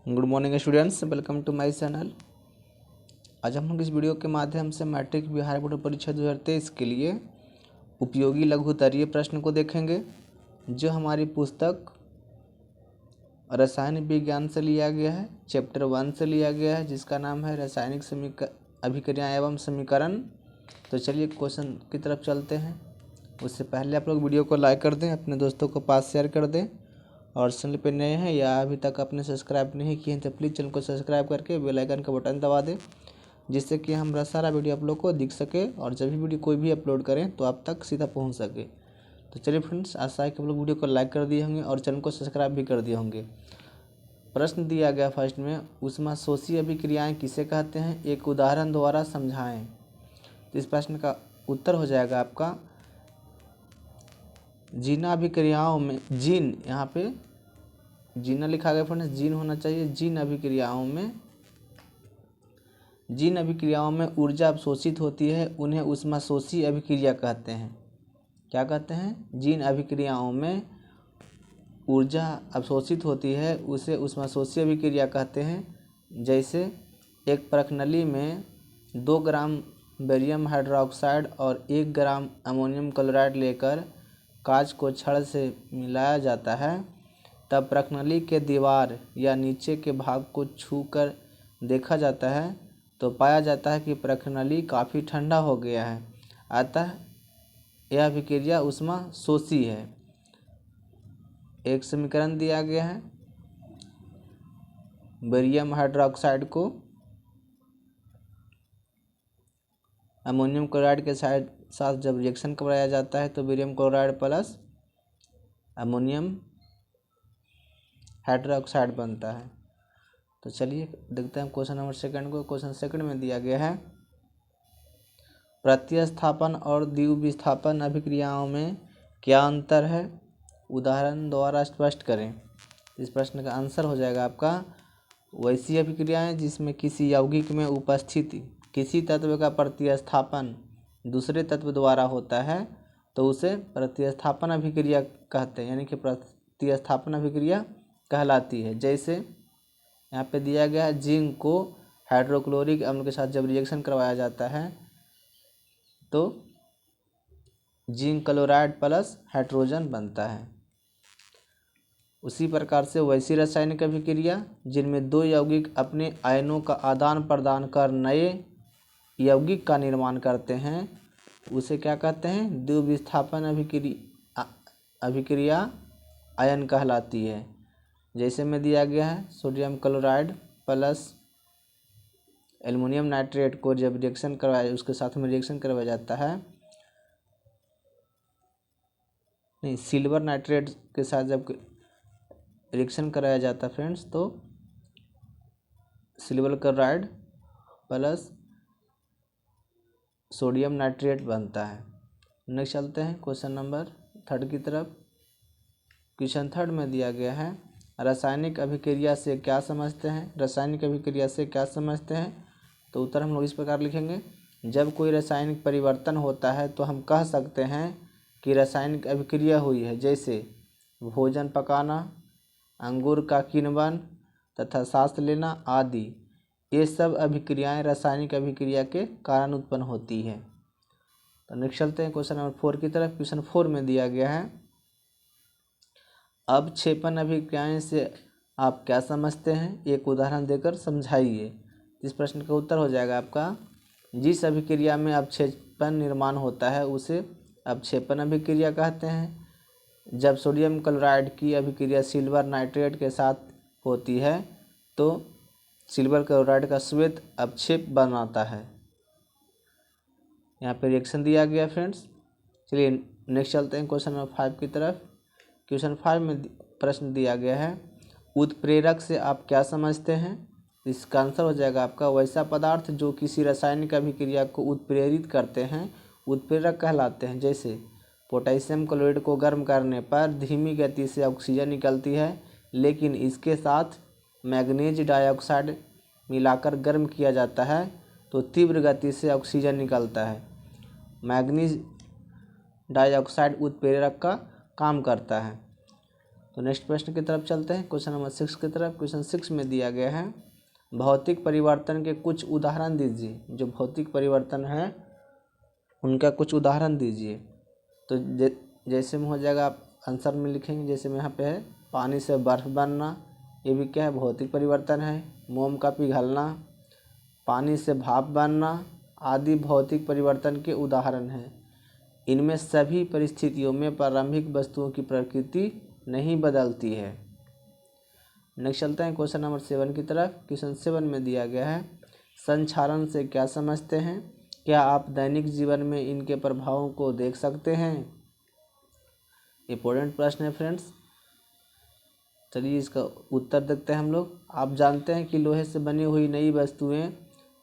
Good morning students, welcome to my channel. आज हम लोग इस वीडियो के माध्यम से मैट्रिक बिहार बोर्ड परीक्षा 2023 के लिए उपयोगी लघुत्तरीय प्रश्न को देखेंगे, जो हमारी पुस्तक रसायन विज्ञान से लिया गया है, चैप्टर 1 से लिया गया है, जिसका नाम है रासायनिक अभिक्रिया एवं समीकरण। तो चलिए क्वेश्चन की तरफ चलते हैं। उससे पहले आप लोग वीडियो को लाइक कर दें, अपने दोस्तों को पास शेयर कर दें, और चैनल पे नए हैं या अभी तक आपने सब्सक्राइब नहीं किए हैं तो प्लीज़ चैनल को सब्सक्राइब करके बेल आइकन का बटन दबा दें, जिससे कि हमारा सारा वीडियो आप लोग को दिख सके और जब भी वीडियो कोई भी अपलोड करें तो आप तक सीधा पहुंच सके। तो चलिए फ्रेंड्स, आशा है कि आप लोग वीडियो को लाइक कर दिए होंगे और चैनल को सब्सक्राइब भी कर दिए होंगे। प्रश्न दिया गया फर्स्ट में, ऊष्माशोषी अभिक्रियाएँ किसे कहते हैं, एक उदाहरण द्वारा समझाएँ। तो इस प्रश्न का उत्तर हो जाएगा आपका जीन अभिक्रियाओं में, जीन यहाँ पे जीना लिखा गया फ्रेंड्स, जीन होना चाहिए। जीन अभिक्रियाओं में ऊर्जा अवशोषित होती है, उन्हें ऊष्माशोषी अभिक्रिया कहते हैं। क्या कहते हैं? जीन अभिक्रियाओं में ऊर्जा अवशोषित होती है, उसे ऊष्माशोषी अभिक्रिया कहते हैं। जैसे एक प्रखनली में 2 ग्राम बेरियम हाइड्रोक्साइड और 1 ग्राम अमोनियम क्लोराइड लेकर कांच को छड़ से मिलाया जाता है, तब प्रखनली के दीवार या नीचे के भाग को छूकर देखा जाता है तो पाया जाता है कि प्रखनली काफ़ी ठंडा हो गया है, अतः यह अभिक्रिया ऊष्माशोषी है। एक समीकरण दिया गया है, बेरियम हाइड्रोक्साइड को अमोनियम क्लोराइड के साथ जब रिएक्शन कराया जाता है तो barium chloride plus ammonium hydroxide बनता है। तो चलिए देखते हैं क्वेश्चन नंबर सेकंड को। क्वेश्चन सेकंड में दिया गया है, प्रतिस्थापन और द्विविस्थापन अभिक्रियाओं में क्या अंतर है, उदाहरण द्वारा स्पष्ट करें। इस प्रश्न का आंसर हो जाएगा आपका वैसी अभिक्रियाएं जिसमें किसी यौगिक में उपस्थित किसी तत्व का प्रतिस्थापन दूसरे तत्व द्वारा होता है तो उसे प्रतिस्थापन अभिक्रिया कहते हैं, यानी कि प्रतिस्थापन अभिक्रिया कहलाती है। जैसे यहाँ पे दिया गया है, जिंक को हाइड्रोक्लोरिक अम्ल के साथ जब रिएक्शन करवाया जाता है तो जिंक क्लोराइड प्लस हाइड्रोजन बनता है। उसी प्रकार से वैसी रासायनिक अभिक्रिया जिनमें 2 यौगिक अपने आयनों का आदान प्रदान कर नए यौगिक का निर्माण करते हैं, उसे क्या कहते हैं, द्विविस्थापन अभिक्रिया आयन कहलाती है। जैसे में दिया गया है, sodium chloride plus aluminium nitrate को जब रिएक्शन करवाया, उसके साथ में रिएक्शन करवाया जाता है, नहीं, सिल्वर नाइट्रेट के साथ जब रिएक्शन कराया जाता है फ्रेंड्स, तो silver chloride plus sodium nitrate बनता है। नेक्स्ट चलते हैं क्वेश्चन नंबर थर्ड की तरफ। क्वेश्चन थर्ड में दिया गया है, रासायनिक अभिक्रिया से क्या समझते हैं। रासायनिक अभिक्रिया से क्या समझते हैं, तो उत्तर हम लोग इस प्रकार लिखेंगे, जब कोई रासायनिक परिवर्तन होता है तो हम कह सकते हैं कि रासायनिक अभिक्रिया हुई है। जैसे भोजन पकाना, अंगूर का किण्वन तथा सांस लेना आदि, ये सब अभिक्रियाएं रासायनिक अभिक्रिया के कारण उत्पन्न होती है। तो नेक्स्ट चलते हैं क्वेश्चन नंबर 4 की तरफ। क्वेश्चन 4 में दिया गया है, अवक्षेपण अभिक्रियाएं से आप क्या समझते हैं, एक उदाहरण देकर समझाइए। इस प्रश्न का उत्तर हो जाएगा आपका, जिस अभिक्रिया में अवक्षेपण निर्माण होता है उसे अवक्षेपण अभिक्रिया कहते हैं। जब सोडियम क्लोराइड की अभिक्रिया सिल्वर नाइट्रेट के साथ होती है तो सिल्वर क्लोराइड का श्वेत अवक्षेप बनाता है। यहाँ पे रिएक्शन दिया गया फ्रेंड्स। चलिए नेक्स्ट चलते हैं क्वेश्चन नंबर 5 की तरफ। क्वेश्चन 5 में प्रश्न दिया गया है, उत्प्रेरक से आप क्या समझते हैं। इसका आंसर हो जाएगा आपका, वैसा पदार्थ जो किसी रासायनिक अभिक्रिया को उत्प्रेरित करते हैं उत्प्रेरक कहलाते हैं। जैसे पोटेशियम क्लोराइड को गर्म करने पर धीमी गति से ऑक्सीजन निकलती है, लेकिन इसके साथ मैग्नीज डाइऑक्साइड मिलाकर गर्म किया जाता है तो तीव्र गति से ऑक्सीजन निकलता है। मैग्नीज डाइऑक्साइड उत्प्रेरक का काम करता है। तो नेक्स्ट प्रश्न की तरफ चलते हैं, क्वेश्चन नंबर 6 की तरफ। क्वेश्चन 6 में दिया गया है भौतिक परिवर्तन के कुछ उदाहरण दीजिए। जो भौतिक परिवर्तन है उनका कुछ उदाहरण दीजिए। तो जैसे में हो जाएगा, आप आंसर में लिखेंगे। जैसे में यहाँ पे है पानी से बर्फ़ बनना, ये भी क्या है, भौतिक परिवर्तन है। मोम का पिघलना, पानी से भाप बनना आदि भौतिक परिवर्तन के उदाहरण हैं। इनमें सभी परिस्थितियों में प्रारंभिक वस्तुओं की प्रकृति नहीं बदलती है। नेक्स्ट चलते हैं क्वेश्चन नंबर 7 की तरफ। क्वेश्चन 7 में दिया गया है संक्षारण से क्या समझते हैं? क्या आप दैनिक जीवन में इनके प्रभावों को देख सकते हैं? इंपॉर्टेंट प्रश्न है फ्रेंड्स। चलिए इसका उत्तर देखते हैं हम लोग। आप जानते हैं कि लोहे से बनी हुई नई वस्तुएं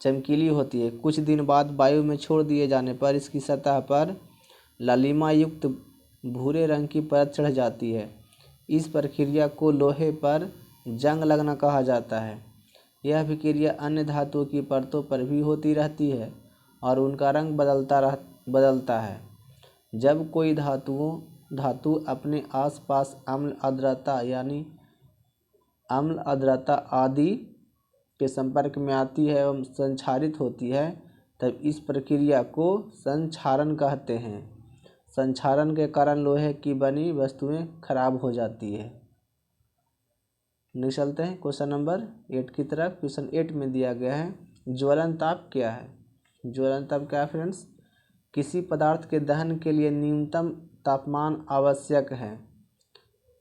चमकीली होती है। कुछ दिन बाद वायु में छोड़ दिए जाने पर इसकी सतह पर लालिमा युक्त भूरे रंग की परत चढ़ जाती है। इस प्रक्रिया को लोहे पर जंग लगना कहा जाता है। यह प्रक्रिया अन्य धातुओं की परतों पर भी होती रहती है और उनका रंग बदलता है। जब कोई धातु अपने आसपास अम्ल आर्द्रता आदि के संपर्क में आती है एवं संक्षारित होती है, तब इस प्रक्रिया को संक्षारण कहते हैं। संक्षारण के कारण लोहे की बनी वस्तुएं खराब हो जाती है। नेक्स्ट चलते हैं क्वेश्चन नंबर 8 की तरफ। क्वेश्चन 8 में दिया गया है ज्वलन ताप क्या है? ज्वलन ताप क्या है फ्रेंड्स? किसी पदार्थ के दहन के लिए न्यूनतम तापमान आवश्यक है।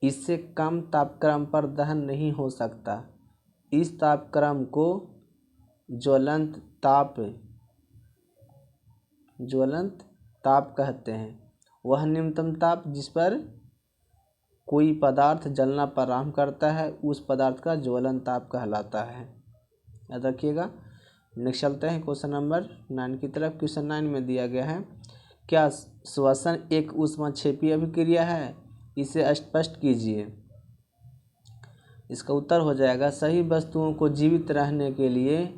इससे कम तापक्रम पर दहन नहीं हो सकता। इस तापक्रम को ज्वलंत ताप कहते हैं। वह न्यूनतम ताप जिस पर कोई पदार्थ जलना प्रारंभ करता है उस पदार्थ का ज्वलन ताप कहलाता है। याद रखिएगा। नेक्स्ट चलते हैं क्वेश्चन नंबर 9 की तरफ। क्वेश्चन 9 में दिया गया है क्या श्वसन एक ऊष्माक्षेपी अभिक्रिया है? इसे स्पष्ट कीजिए। इसका उत्तर हो जाएगा सही वस्तुओं को जीवित रहने के लिए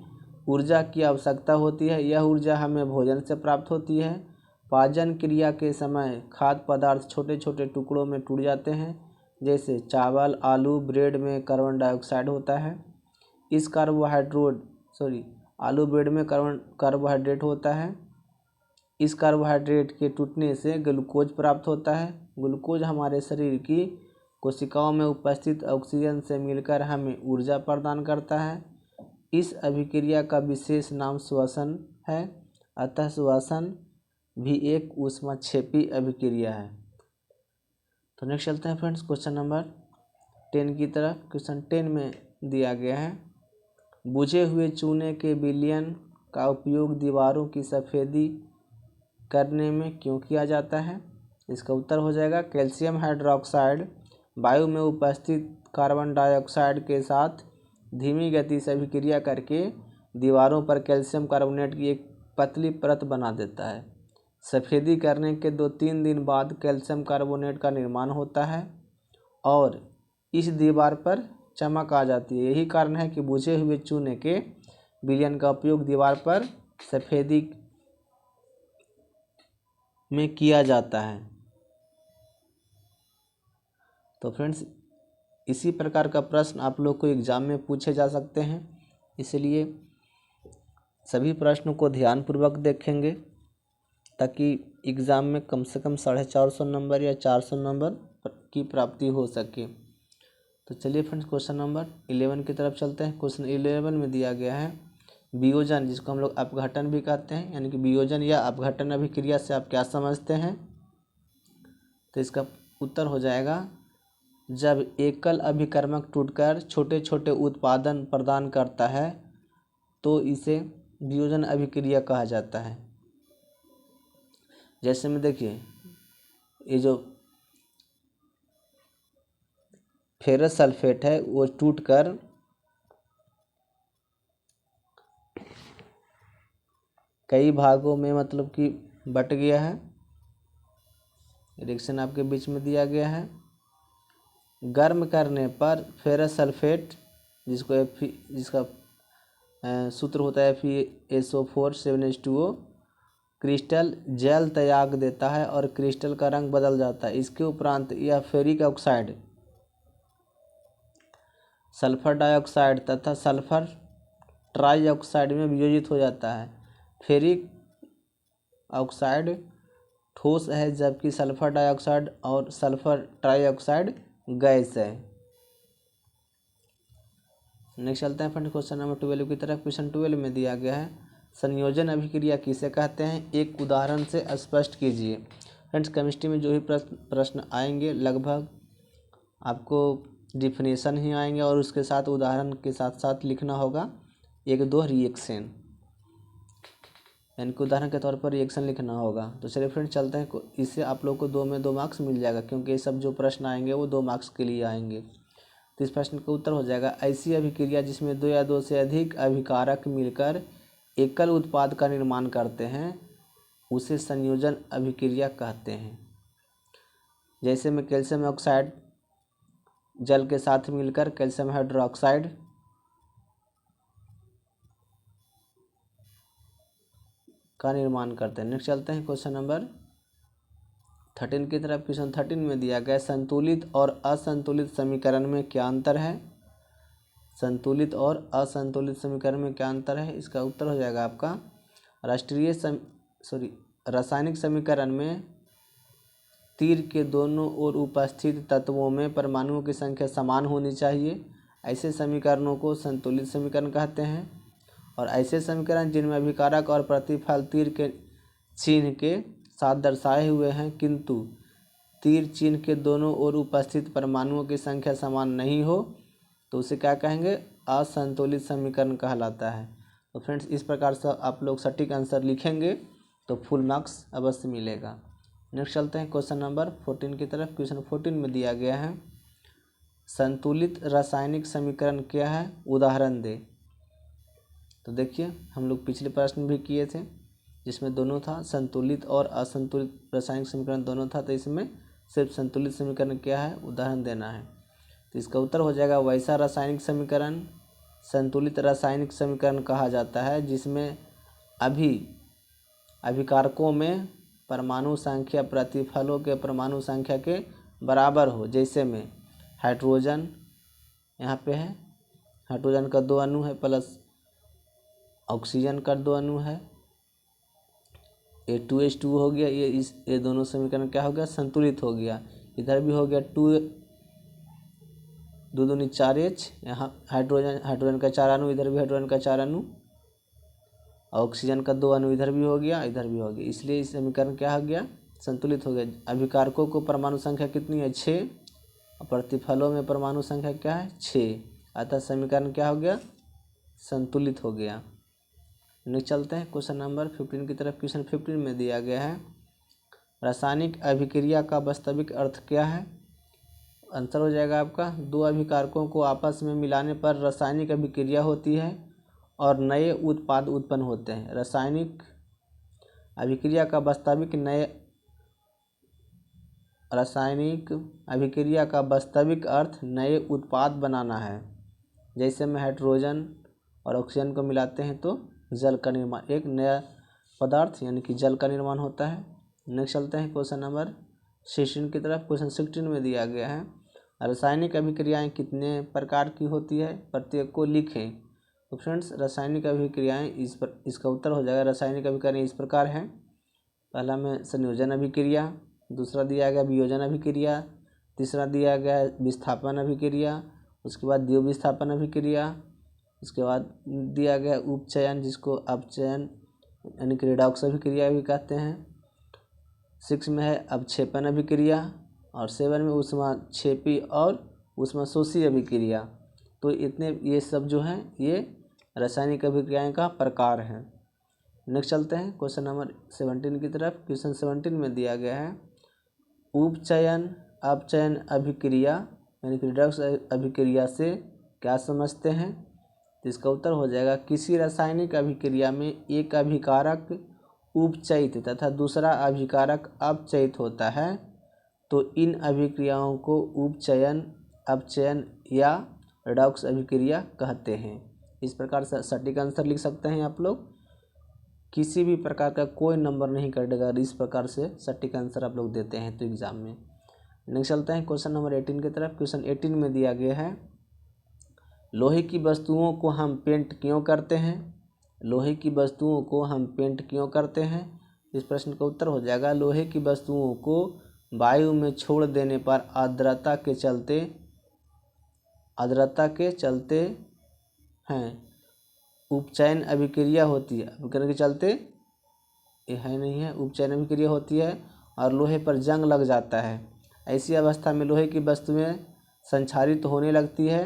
ऊर्जा की आवश्यकता होती है। यह ऊर्जा हमें भोजन से प्राप्त होती है। पाचन क्रिया के समय खाद्य पदार्थ छोटे छोटे टुकड़ों में टूट जाते हैं। जैसे चावल, आलू, ब्रेड में कार्बन डाइऑक्साइड होता है। आलू ब्रेड में कार्बोहाइड्रेट होता है। इस कार्बोहाइड्रेट के टूटने से ग्लूकोज प्राप्त होता है। ग्लूकोज हमारे शरीर की कोशिकाओं में उपस्थित ऑक्सीजन से मिलकर हमें ऊर्जा प्रदान करता है। इस अभिक्रिया का विशेष नाम श्वसन है। अतः श्वसन भी एक ऊष्माक्षेपी अभिक्रिया है। तो नेक्स्ट चलते हैं फ्रेंड्स क्वेश्चन नंबर 10 की तरफ। क्वेश्चन 10 में दिया गया है बुझे हुए चूने के विलयन का उपयोग दीवारों की सफ़ेदी करने में क्यों किया जाता है? इसका उत्तर हो जाएगा कैल्शियम हाइड्रोक्साइड वायु में उपस्थित कार्बन डाइऑक्साइड के साथ धीमी गति से अभिक्रिया करके दीवारों पर कैल्शियम कार्बोनेट की एक पतली परत बना देता है। सफ़ेदी करने के 2-3 दिन बाद कैल्शियम कार्बोनेट का निर्माण होता है और इस दीवार पर चमक आ जाती है। यही कारण है कि बुझे हुए चूने के विलयन का उपयोग दीवार पर सफ़ेदी में किया जाता है। तो फ्रेंड्स इसी प्रकार का प्रश्न आप लोग को एग्ज़ाम में पूछे जा सकते हैं, इसलिए सभी प्रश्नों को ध्यानपूर्वक देखेंगे ताकि एग्ज़ाम में कम से कम 450 नंबर या 400 नंबर की प्राप्ति हो सके। तो चलिए फ्रेंड्स क्वेश्चन नंबर 11 की तरफ चलते हैं। क्वेश्चन 11 में दिया गया है वियोजन, जिसको हम लोग अपघटन भी कहते हैं, यानी कि वियोजन या अपघटन अभिक्रिया से आप क्या समझते हैं? तो इसका उत्तर हो जाएगा जब एकल अभिकर्मक टूटकर छोटे छोटे उत्पादन प्रदान करता है तो इसे वियोजन अभिक्रिया कहा जाता है। जैसे में देखिए ये जो फेरस सल्फेट है वो टूटकर कई भागों में मतलब कि बट गया है। रिएक्शन आपके बीच में दिया गया है। गर्म करने पर फेरस सल्फेट जिसका सूत्र होता है FeSO4 7H2O क्रिस्टल जेल त्याग देता है और क्रिस्टल का रंग बदल जाता है। इसके उपरांत यह फेरिक ऑक्साइड सल्फर डाइऑक्साइड तथा सल्फर ट्राइऑक्साइड में वियोजित हो जाता है। फेरिक ऑक्साइड ठोस है जबकि सल्फर डाइऑक्साइड और सल्फर ट्राइऑक्साइड गैस है। नेक्स्ट चलते हैं फ्रेंड क्वेश्चन नंबर 12 की तरफ। क्वेश्चन 12 में दिया गया है संयोजन अभिक्रिया किसे कहते हैं, एक उदाहरण से स्पष्ट कीजिए। फ्रेंड्स केमिस्ट्री में जो भी प्रश्न आएंगे लगभग आपको डिफिनेशन ही आएंगे और उसके साथ उदाहरण के साथ साथ लिखना होगा 1-2 रिएक्शन, यानी कि उदाहरण के तौर पर रिएक्शन लिखना होगा। तो चलिए फ्रेंड्स चलते हैं, इससे आप लोग को 2 में 2 मार्क्स मिल जाएगा क्योंकि ये सब जो प्रश्न आएंगे वो 2 मार्क्स के लिए आएंगे। तो इस प्रश्न का उत्तर हो जाएगा ऐसी अभिक्रिया जिसमें 2 या 2 से अधिक अभिकारक मिलकर एकल उत्पाद का निर्माण करते हैं उसे संयोजन अभिक्रिया कहते हैं। जैसे में कैल्शियम ऑक्साइड जल के साथ मिलकर कैल्शियम हाइड्रोक्साइड का निर्माण करते हैं। नेक्स्ट चलते हैं क्वेश्चन नंबर 13 की तरफ। क्वेश्चन 13 में दिया गया संतुलित और असंतुलित समीकरण में क्या अंतर है। संतुलित और असंतुलित समीकरण में क्या अंतर है, इसका उत्तर हो जाएगा आपका रासायनिक समीकरण में तीर के दोनों ओर उपस्थित तत्वों में परमाणुओं की संख्या समान होनी चाहिए। ऐसे समीकरणों को संतुलित समीकरण कहते हैं। और ऐसे समीकरण जिनमें अभिकारक और प्रतिफल तीर के चिन्ह के साथ दर्शाए हुए हैं किंतु तीर चिन्ह के दोनों ओर उपस्थित परमाणुओं की संख्या समान नहीं हो तो उसे क्या कहेंगे, असंतुलित समीकरण कहलाता है। तो फ्रेंड्स इस प्रकार से आप लोग सटीक आंसर लिखेंगे तो फुल मार्क्स अवश्य मिलेगा। नेक्स्ट चलते हैं क्वेश्चन नंबर 14 की तरफ। क्वेश्चन 14 में दिया गया है संतुलित रासायनिक समीकरण क्या है, उदाहरण दे। तो देखिए हम लोग पिछले प्रश्न भी किए थे जिसमें दोनों था, संतुलित और असंतुलित रासायनिक समीकरण दोनों था, तो इसमें सिर्फ संतुलित समीकरण क्या है, उदाहरण देना है। तो इसका उत्तर हो जाएगा वैसा रासायनिक समीकरण संतुलित रासायनिक समीकरण कहा जाता है जिसमें अभिकारकों में परमाणु संख्या प्रतिफलों के परमाणु संख्या के बराबर हो। जैसे में हाइड्रोजन यहाँ पे है, हाइड्रोजन का 2 अणु है प्लस ऑक्सीजन का 2 अणु है, H2 हो गया। ये दोनों समीकरण क्या हो गया, संतुलित हो गया। इधर भी हो गया 2 दूनी 4H, यहाँ हाइड्रोजन का 4 अणु, इधर भी हाइड्रोजन का 4 अणु, ऑक्सीजन का 2 अणु इधर भी हो गया, इधर भी हो गया। इसलिए इस समीकरण क्या हो गया, संतुलित हो गया। अभिकारकों को परमाणु संख्या कितनी है, 6, और प्रतिफलों में परमाणु संख्या क्या है, 6। अतः समीकरण क्या हो गया, संतुलित हो गया। नेक्स्ट चलते हैं क्वेश्चन नंबर 15 की तरफ। क्वेश्चन 15 में दिया गया है रासायनिक अभिक्रिया का वास्तविक अर्थ क्या है। आंसर हो जाएगा आपका 2 अभिकारकों को आपस में मिलाने पर रासायनिक अभिक्रिया होती है और नए उत्पाद उत्पन्न होते हैं। रासायनिक अभिक्रिया का वास्तविक अर्थ नए उत्पाद बनाना है। जैसे में हाइड्रोजन और ऑक्सीजन को मिलाते हैं तो जल का निर्माण, एक नया पदार्थ यानी कि जल का निर्माण होता है। नेक्स्ट चलते हैं क्वेश्चन नंबर 16 की तरफ। क्वेश्चन 16 में दिया गया है रासायनिक अभिक्रियाएं कितने प्रकार की होती है, प्रत्येक को लिखें। तो फ्रेंड्स रासायनिक अभिक्रियाएं इसका उत्तर हो जाएगा रासायनिक अभिक्रियाएं इस प्रकार हैं। पहला में संयोजन अभिक्रिया, दूसरा दिया गया वियोजन अभिक्रिया, तीसरा दिया गया विस्थापन अभिक्रिया, उसके बाद द्विविस्थापन अभिक्रिया, उसके बाद दिया गया उपचयन जिसको अपचयन यानी कि रिडॉक्स अभिक्रिया भी कहते हैं। 6 में है अवक्षेपण अभिक्रिया और 7 में ऊष्माक्षेपी और ऊष्माशोषी अभिक्रिया। तो इतने ये सब जो हैं ये रासायनिक अभिक्रियाएं का प्रकार है। नेक्स्ट चलते हैं क्वेश्चन नंबर 17 की तरफ। क्वेश्चन 17 में दिया गया है उपचयन अपचयन अभिक्रिया यानी कि रिडॉक्स अभिक्रिया से क्या समझते हैं। तो इसका उत्तर हो जाएगा किसी रासायनिक अभिक्रिया में एक अभिकारक उपचयित तथा दूसरा अभिकारक अपचयित होता है तो इन अभिक्रियाओं को उपचयन अपचयन या रिडॉक्स अभिक्रिया कहते हैं। इस प्रकार से सटीक आंसर लिख सकते हैं आप लोग, किसी भी प्रकार का कोई नंबर नहीं कटेगा। इस प्रकार से सटीक आंसर आप लोग देते हैं तो एग्जाम में। नेक्स्ट चलते हैं क्वेश्चन नंबर 18 की तरफ। क्वेश्चन 18 में दिया गया है लोहे की वस्तुओं को हम पेंट क्यों करते हैं? लोहे की वस्तुओं को हम पेंट क्यों करते हैं? इस प्रश्न का उत्तर हो जाएगा लोहे की वस्तुओं को वायु में छोड़ देने पर आर्द्रता के चलते हैं उपचयन अभिक्रिया होती है। अभिक्रिया के चलते ये है नहीं है, उपचयन अभिक्रिया होती है और लोहे पर जंग लग जाता है। ऐसी अवस्था में लोहे की वस्तुएं संक्षारित होने लगती है।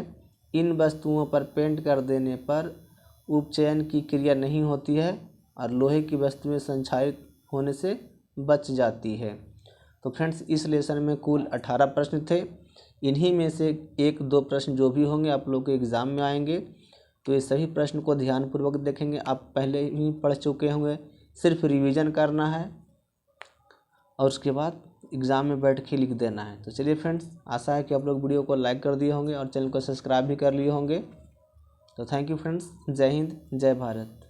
इन वस्तुओं पर पेंट कर देने पर उपचयन की क्रिया नहीं होती है और लोहे की वस्तुएं संक्षारित होने से बच जाती है। तो फ्रेंड्स, इस लेसन में कुल 18 प्रश्न थे। इन्हीं में से 1-2 प्रश्न जो भी होंगे आप लोग के एग्ज़ाम में आएंगे, तो ये सभी प्रश्न को ध्यानपूर्वक देखेंगे। आप पहले ही पढ़ चुके होंगे, सिर्फ रिवीजन करना है और उसके बाद एग्ज़ाम में बैठ के लिख देना है। तो चलिए फ्रेंड्स, आशा है कि आप लोग वीडियो को लाइक कर दिए होंगे और चैनल को सब्सक्राइब भी कर लिए होंगे। तो थैंक यू फ्रेंड्स, जय हिंद, जय भारत।